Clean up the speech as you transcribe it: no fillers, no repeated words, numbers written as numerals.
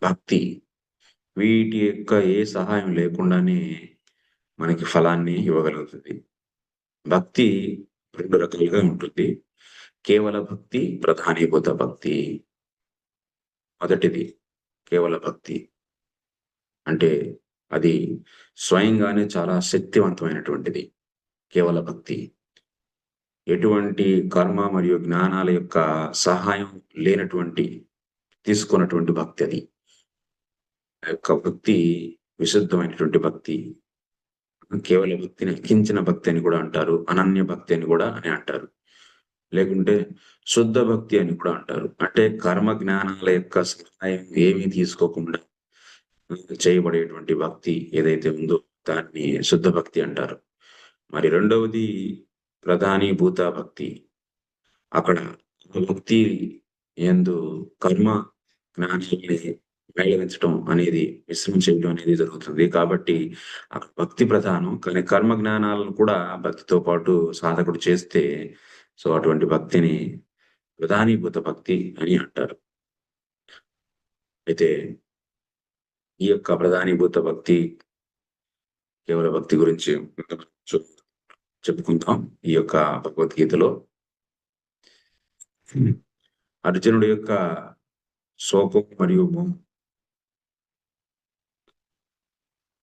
భక్తి. వీటి యొక్క ఏ సహాయం లేకుండానే మనకి ఫలాన్ని ఇవ్వగలుగుతుంది. భక్తి 2 రకాలుగా ఉంటుంది. కేవల భక్తి, ప్రధానీభూత భక్తి. మొదటిది కేవల భక్తి. అంటే అది స్వయంగానే చాలా శక్తివంతమైనటువంటిది. కేవల భక్తి. ఎటువంటి కర్మ మరియు జ్ఞానాల యొక్క సహాయం లేనటువంటి తీసుకున్నటువంటి భక్తి అది. ఆ యొక్క భక్తి విశుద్ధమైనటువంటి భక్తి. కేవల భక్తిని కించిన భక్తి అని కూడా అంటారు. అనన్య భక్తి అని కూడా అంటారు. లేకుంటే శుద్ధ భక్తి అని కూడా అంటారు. అంటే కర్మ జ్ఞానాల యొక్క సహాయం ఏమీ తీసుకోకుండా చేయబడేటువంటి భక్తి ఏదైతే ఉందో దాన్ని శుద్ధ భక్తి అంటారు. మరి రెండవది ప్రధానీభూత భక్తి. అక్కడ భక్తి యందు కర్మ జ్ఞానాన్ని మేళవించటం అనేది మిశ్రమం చేయడం అనేది జరుగుతుంది. కాబట్టి అక్కడ భక్తి ప్రధానం. కానీ కర్మ జ్ఞానాలను కూడా భక్తితో పాటు సాధకుడు చేస్తే అటువంటి భక్తిని ప్రధానీభూత భక్తి అని అంటారు. అయితే ఈ యొక్క ప్రధానీభూత భక్తి, కేవల భక్తి గురించి చెప్పుకుందాం ఈ యొక్క భగవద్గీతలో. అర్జునుడి యొక్క శోకం మరియు